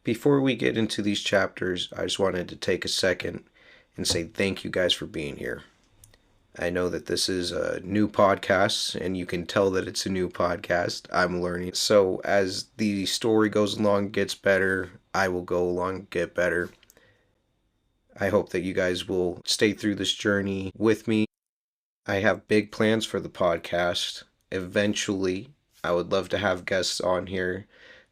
Before we get into these chapters, I just wanted to take a second and say thank you guys for being here. I know that this is a new podcast, and you can tell that it's a new podcast. I'm learning. So as the story goes along, gets better, I will go along, get better. I hope that you guys will stay through this journey with me. I have big plans for the podcast. Eventually, I would love to have guests on here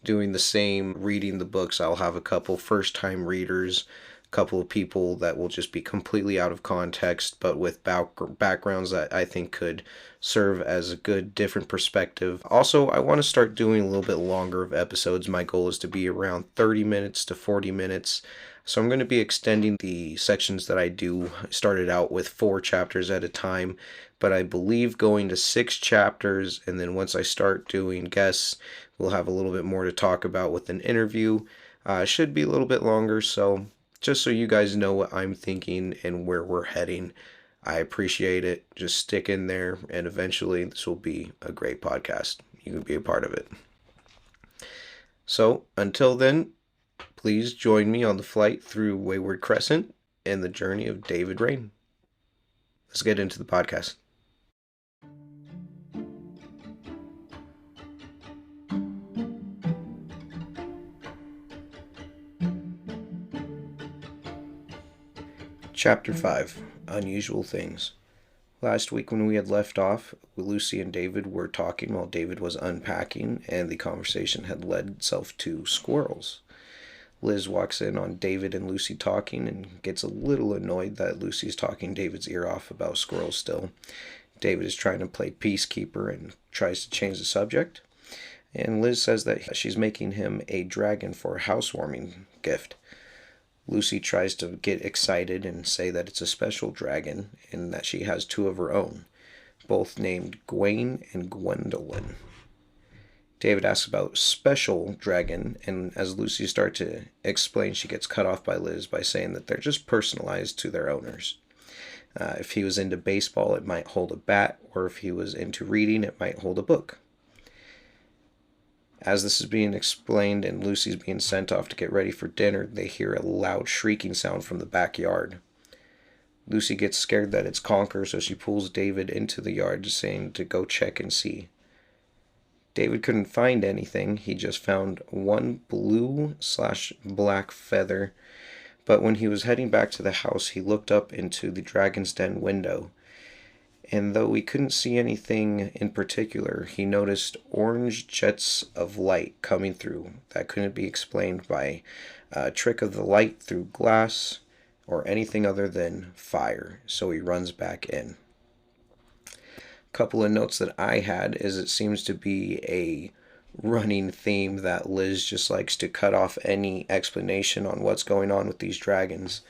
doing the same, reading the books. I'll have a couple first-time readers, a couple of people that will just be completely out of context, but with backgrounds that I think could serve as a good, different perspective. Also, I want to start doing a little bit longer of episodes. My goal is to be around 30 minutes to 40 minutes. So I'm going to be extending the sections that I do. I started out with 4 chapters at a time, but I believe going to 6 chapters, and then once I start doing guests, we'll have a little bit more to talk about with an interview. Should be a little bit longer, so just so you guys know what I'm thinking and where we're heading, I appreciate it. Just stick in there, and eventually this will be a great podcast. You can be a part of it. So until then, please join me on the flight through Wayward Crescent and the journey of David Rain. Let's get into the podcast. Chapter 5, Unusual Things. Last week when we had left off, Lucy and David were talking while David was unpacking, and the conversation had led itself to squirrels. Liz walks in on David and Lucy talking and gets a little annoyed that Lucy's talking David's ear off about squirrels still. David is trying to play peacekeeper and tries to change the subject. And Liz says that she's making him a dragon for a housewarming gift. Lucy tries to get excited and say that it's a special dragon and that she has 2 of her own, both named Gwaine and Gwendolyn. David asks about special dragon, and as Lucy starts to explain, she gets cut off by Liz by saying that they're just personalized to their owners. If he was into baseball, it might hold a bat, or if he was into reading, it might hold a book. As this is being explained and Lucy's being sent off to get ready for dinner, they hear a loud shrieking sound from the backyard. Lucy gets scared that it's Conker, so she pulls David into the yard, saying to go check and see. David couldn't find anything. He just found one blue/black feather. But when he was heading back to the house, he looked up into the dragon's den window. And though he couldn't see anything in particular, he noticed orange jets of light coming through that couldn't be explained by a trick of the light through glass or anything other than fire. So he runs back in. Couple of notes that I had is it seems to be a running theme that Liz just likes to cut off any explanation on what's going on with these dragons.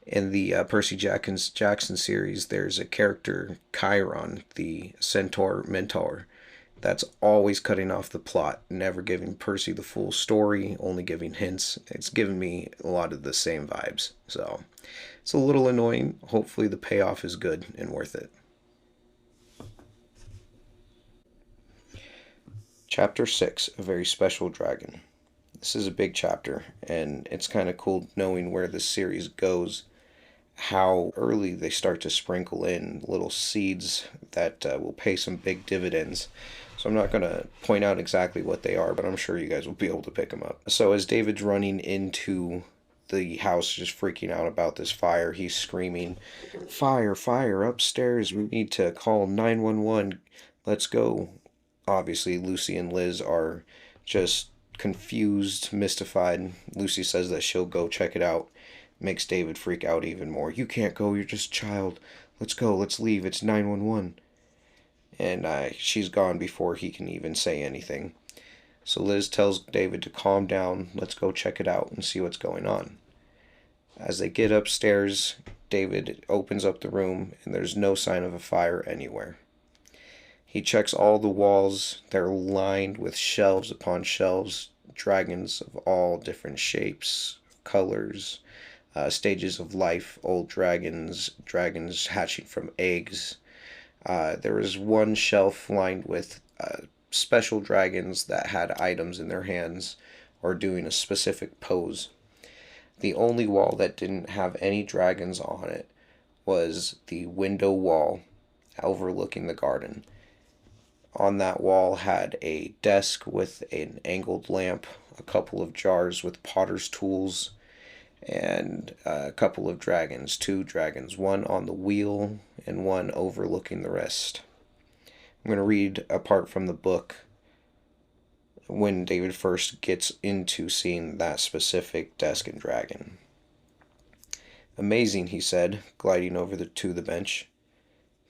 In the Percy Jackson series, there's a character, Chiron, the centaur mentor, that's always cutting off the plot, never giving Percy the full story, only giving hints. It's given me a lot of the same vibes, so it's a little annoying. Hopefully the payoff is good and worth it. Chapter 6, A Very Special Dragon. This is a big chapter, and it's kind of cool knowing where this series goes, how early they start to sprinkle in little seeds that will pay some big dividends. So I'm not going to point out exactly what they are, but I'm sure you guys will be able to pick them up. So as David's running into the house, just freaking out about this fire, he's screaming, "Fire, fire, upstairs, we need to call 911, let's go." Obviously, Lucy and Liz are just confused, mystified. Lucy says that she'll go check it out. Makes David freak out even more. "You can't go, you're just a child. Let's go, let's leave, it's 911. And she's gone before he can even say anything. So Liz tells David to calm down, let's go check it out and see what's going on. As they get upstairs, David opens up the room and there's no sign of a fire anywhere. He checks all the walls. They're lined with shelves upon shelves, dragons of all different shapes, colors, stages of life, old dragons, dragons hatching from eggs. There was one shelf lined with special dragons that had items in their hands, or doing a specific pose. The only wall that didn't have any dragons on it was the window wall overlooking the garden. On that wall had a desk with an angled lamp, a couple of jars with potter's tools, and a couple of dragons, two dragons, one on the wheel and one overlooking the rest. I'm going to read a part from the book when David first gets into seeing that specific desk and dragon. "Amazing," he said, gliding over to the bench.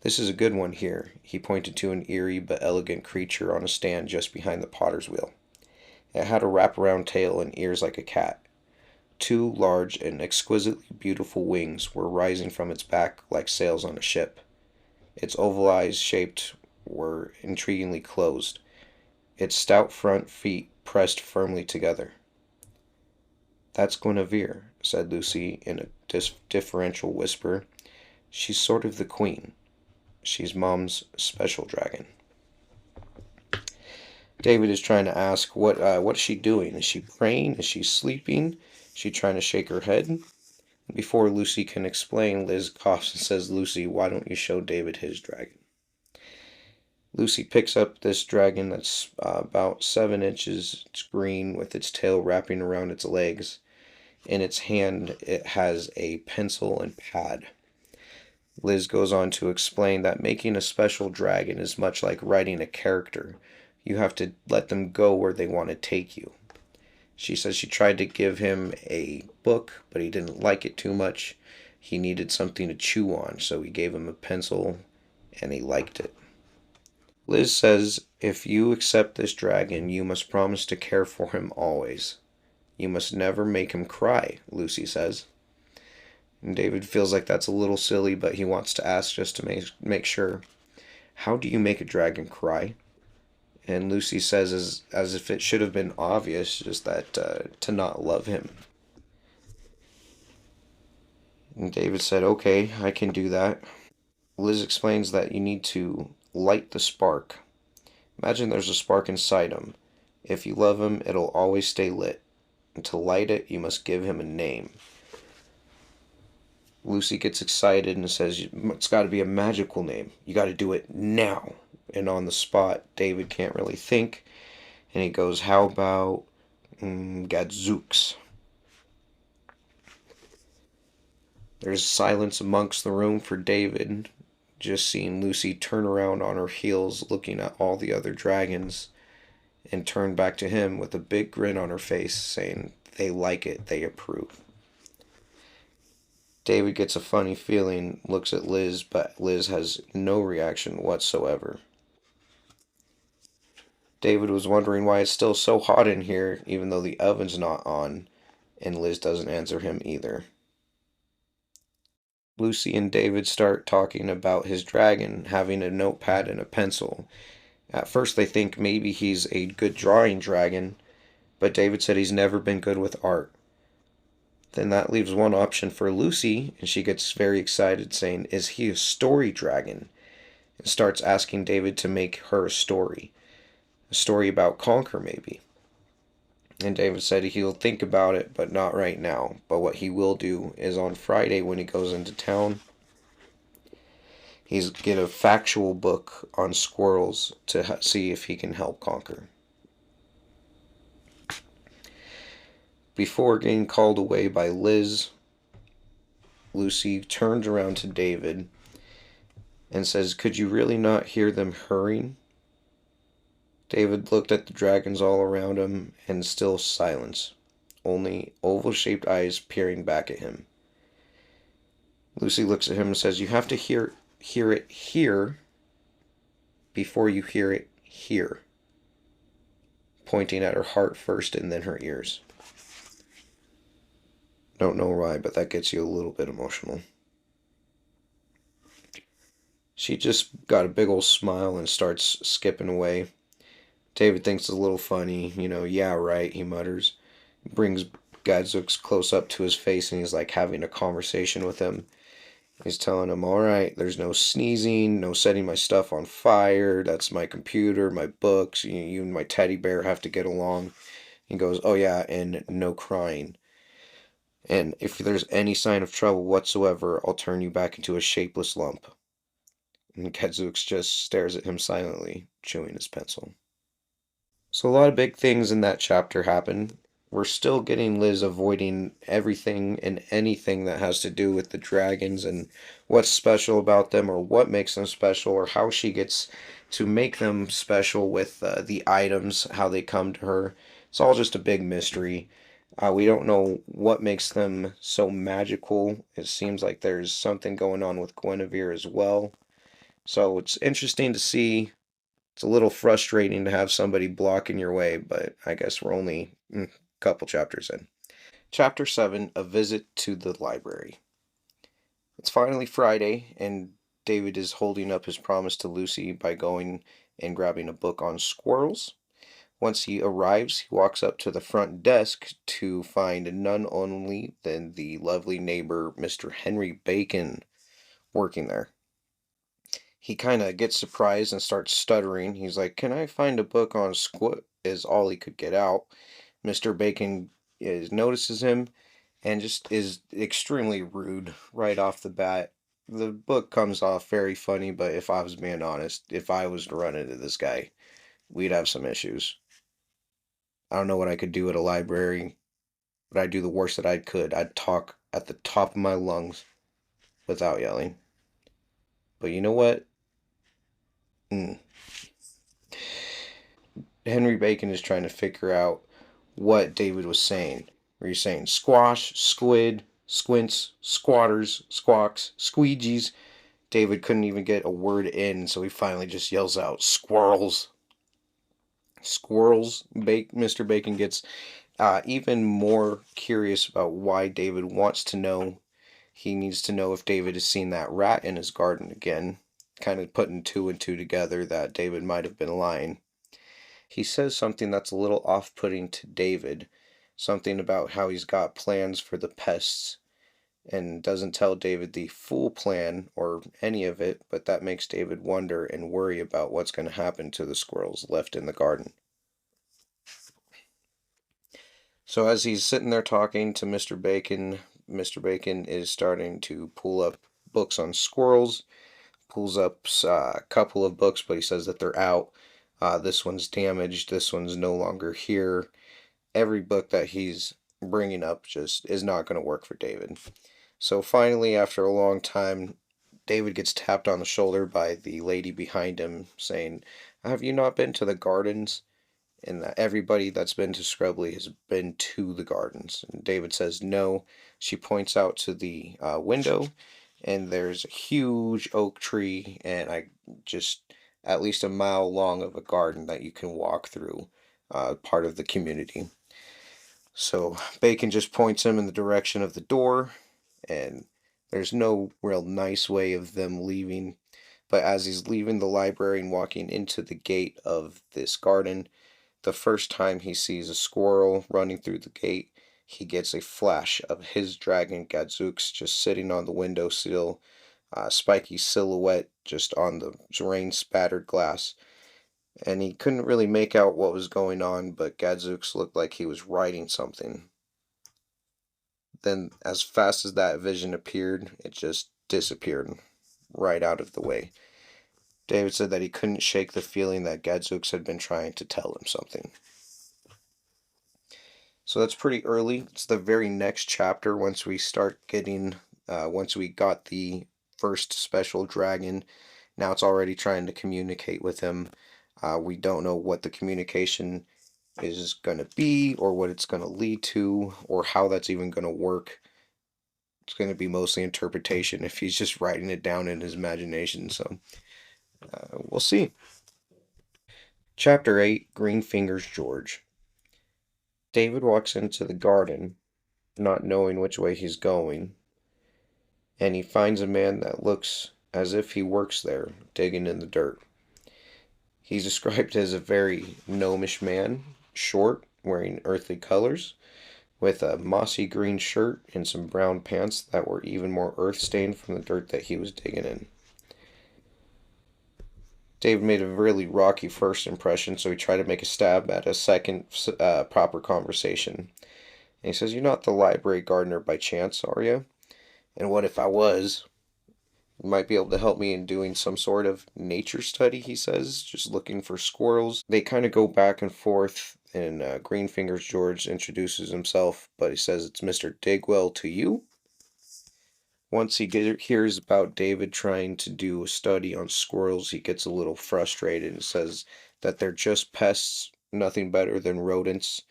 "This is a good one here." He pointed to an eerie but elegant creature on a stand just behind the potter's wheel. It had a wraparound tail and ears like a cat. Two large and exquisitely beautiful wings were rising from its back like sails on a ship. Its oval eyes shaped were intriguingly closed, its stout front feet pressed firmly together. "That's Guinevere," said Lucy in a differential whisper. "She's sort of the queen. She's Mom's special dragon." David is trying to ask, what is she doing? Is she praying? Is she sleeping? Is she trying to shake her head? Before Lucy can explain, Liz coughs and says, "Lucy, why don't you show David his dragon?" Lucy picks up this dragon that's about 7 inches. It's green with its tail wrapping around its legs. In its hand, it has a pencil and pad. Liz goes on to explain that making a special dragon is much like writing a character. You have to let them go where they want to take you. She says she tried to give him a book, but he didn't like it too much. He needed something to chew on, so he gave him a pencil, and he liked it. Liz says, "If you accept this dragon, you must promise to care for him always. You must never make him cry," Lucy says. And David feels like that's a little silly, but he wants to ask just to make sure. "How do you make a dragon cry?" And Lucy says, as if it should have been obvious, just that to not love him. And David said, "Okay, I can do that." Liz explains that you need to light the spark. Imagine there's a spark inside him. If you love him, it'll always stay lit. And to light it, you must give him a name. Lucy gets excited and says, "It's got to be a magical name. You got to do it now." And on the spot, David can't really think. And he goes, "How about Gadzooks?" There's silence amongst the room for David, just seeing Lucy turn around on her heels, looking at all the other dragons, and turn back to him with a big grin on her face, saying they like it, they approve. David gets a funny feeling, looks at Liz, but Liz has no reaction whatsoever. David was wondering why it's still so hot in here, even though the oven's not on, and Liz doesn't answer him either. Lucy and David start talking about his dragon having a notepad and a pencil. At first they think maybe he's a good drawing dragon, but David said he's never been good with art. Then that leaves one option for Lucy, and she gets very excited, saying, "Is he a story dragon?" And starts asking David to make her a story. A story about Conquer, maybe. And David said he'll think about it, but not right now. But what he will do is on Friday when he goes into town, he's get a factual book on squirrels to see if he can help Conquer. Before getting called away by Liz, Lucy turns around to David and says, "Could you really not hear them hurrying?" David looked at the dragons all around him, and still silence, only oval-shaped eyes peering back at him. Lucy looks at him and says, "You have to hear it here before you hear it here," pointing at her heart first and then her ears. Don't know why, but that gets you a little bit emotional. She just got a big old smile and starts skipping away. David thinks it's a little funny, "Yeah, right," he mutters. Brings Gadzooks close up to his face and he's like having a conversation with him. He's telling him, "All right, there's no sneezing, no setting my stuff on fire. That's my computer, my books. You and my teddy bear have to get along. He goes, "Oh yeah, and no crying. And if there's any sign of trouble whatsoever, I'll turn you back into a shapeless lump." And Kadzooks just stares at him silently, chewing his pencil. So a lot of big things in that chapter happen. We're still getting Liz avoiding everything and anything that has to do with the dragons and what's special about them or what makes them special or how she gets to make them special with the items, how they come to her. It's all just a big mystery. We don't know what makes them so magical. It seems like there's something going on with Guinevere as well. So it's interesting to see. It's a little frustrating to have somebody blocking your way, but I guess we're only a couple chapters in. Chapter 7, A Visit to the Library. It's finally Friday, and David is holding up his promise to Lucy by going and grabbing a book on squirrels. Once he arrives, he walks up to the front desk to find none only than the lovely neighbor, Mr. Henry Bacon, working there. He kind of gets surprised and starts stuttering. He's like, "Can I find a book on squid?" Is all he could get out. Mr. Bacon notices him and just is extremely rude right off the bat. The book comes off very funny, but if I was being honest, if I was to run into this guy, we'd have some issues. I don't know what I could do at a library, but I'd do the worst that I could. I'd talk at the top of my lungs without yelling. But you know what? Mm. Henry Bacon is trying to figure out what David was saying. Were you saying squash, squid, squints, squatters, squawks, squeegees? David couldn't even get a word in, so he finally just yells out, "Squirrels!" Squirrels. Mr. Bacon gets even more curious about why David wants to know. He needs to know if David has seen that rat in his garden again, kind of putting two and two together that David might have been lying. He says something that's a little off putting to David, something about how he's got plans for the pests, and doesn't tell David the full plan or any of it, but that makes David wonder and worry about what's going to happen to the squirrels left in the garden. So as he's sitting there talking to Mr. Bacon is starting to pull up books on squirrels, pulls up a couple of books, but he says that they're out. This one's damaged. This one's no longer here. Every book that he's bringing up just is not going to work for David. So finally, after a long time, David gets tapped on the shoulder by the lady behind him saying, "Have you not been to the gardens?" And everybody that's been to Scrubbly has been to the gardens. And David says no. She points out to the window, and there's a huge oak tree, and I just at least a mile long of a garden that you can walk through, part of the community. So Bacon just points him in the direction of the door, and there's no real nice way of them leaving. But as he's leaving the library and walking into the gate of this garden, the first time he sees a squirrel running through the gate, he gets a flash of his dragon Gadzooks just sitting on the windowsill, spiky silhouette just on the rain spattered glass. And he couldn't really make out what was going on, but Gadzooks looked like he was writing something. Then, as fast as that vision appeared, it just disappeared right out of the way. David said that he couldn't shake the feeling that Gadzooks had been trying to tell him something. So that's pretty early. It's the very next chapter once we start getting, once we got the first special dragon. Now it's already trying to communicate with him. We don't know what the communication is going to be or what it's going to lead to or how that's even going to work. It's going to be mostly interpretation if he's just writing it down in his imagination. So we'll see. Chapter 8, Green Fingers George. David walks into the garden, not knowing which way he's going, and he finds a man that looks as if he works there, digging in the dirt. He's described as a very gnomish man, short, wearing earthly colors, with a mossy green shirt and some brown pants that were even more earth stained from the dirt that he was digging in. David made a really rocky first impression, so he tried to make a stab at a second proper conversation. And he says, "You're not the library gardener by chance, are you? And what if I was? You might be able to help me in doing some sort of nature study," he says, just looking for squirrels. They kind of go back and forth, and Greenfingers George introduces himself, but he says it's Mr. Digwell to you. Once hears about David trying to do a study on squirrels, he gets a little frustrated and says that they're just pests, nothing better than rodents.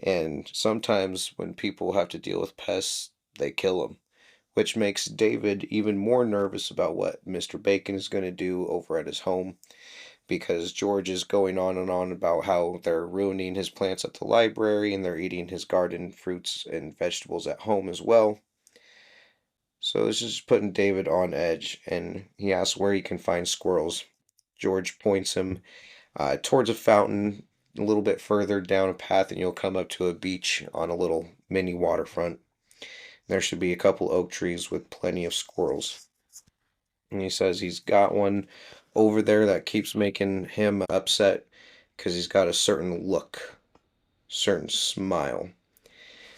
And sometimes when people have to deal with pests, they kill them, which makes David even more nervous about what Mr. Bacon is going to do over at his home, because George is going on and on about how they're ruining his plants at the library and they're eating his garden fruits and vegetables at home as well. So this is putting David on edge, and he asks where he can find squirrels. George points him towards a fountain a little bit further down a path, and you'll come up to a beach on a little mini waterfront. There should be a couple oak trees with plenty of squirrels. And he says he's got one over there that keeps making him upset because he's got a certain look, certain smile.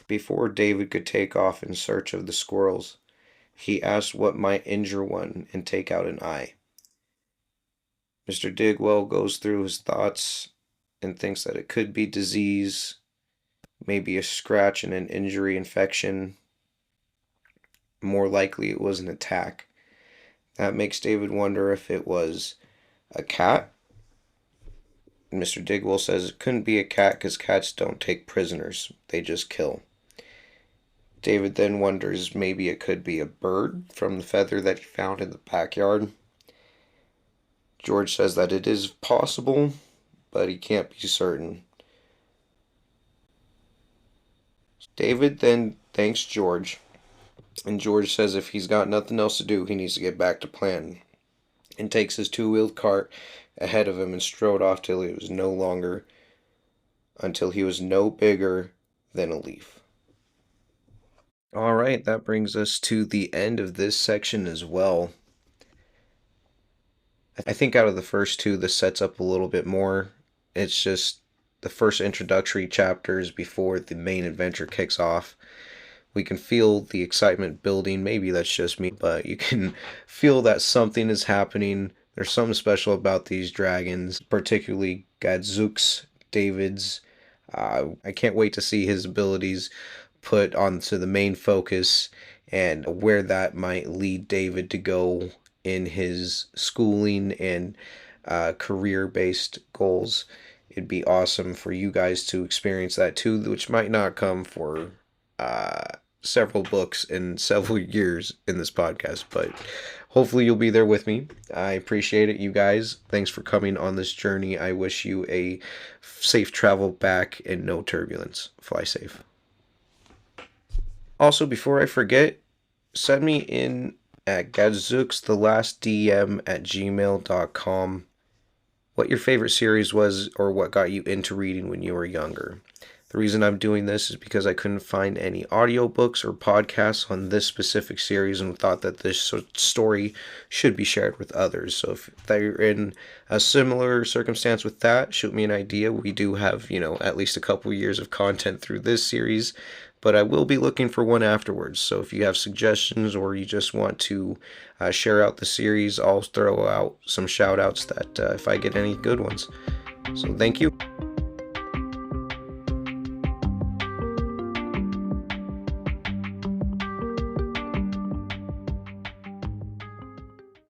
Before David could take off in search of the squirrels, he asked what might injure one and take out an eye. Mr. Digwell goes through his thoughts and thinks that it could be disease, maybe a scratch and an injury infection. More likely it was an attack. That makes David wonder if it was a cat. Mr. Digwell says it couldn't be a cat because cats don't take prisoners, they just kill. David then wonders maybe it could be a bird from the feather that he found in the backyard. George says that it is possible, but he can't be certain. David then thanks George, and George says if he's got nothing else to do, he needs to get back to planning, and takes his two-wheeled cart ahead of him and strode off until he was no bigger than a leaf. All right, that brings us to the end of this section as well. I think out of the first two, this sets up a little bit more. It's just the first introductory chapters before the main adventure kicks off. We can feel the excitement building. Maybe that's just me, but you can feel that something is happening. There's something special about these dragons, particularly Gadzooks, David's. I can't wait to see his abilities put onto the main focus and where that might lead David to go in his schooling and career-based goals. It'd be awesome for you guys to experience that too, which might not come for several books and several years in this podcast, but hopefully you'll be there with me. I appreciate it, you guys. Thanks for coming on this journey. I wish you a safe travel back and no turbulence. Fly safe. Also, before I forget, send me in at gadzooksTheLastDM@gmail.com what your favorite series was or what got you into reading when you were younger. The reason I'm doing this is because I couldn't find any audiobooks or podcasts on this specific series and thought that this story should be shared with others. So if they're in a similar circumstance with that, shoot me an idea. We do have, at least a couple years of content through this series, but I will be looking for one afterwards. So if you have suggestions or you just want to share out the series, I'll throw out some shout outs that if I get any good ones. So thank you.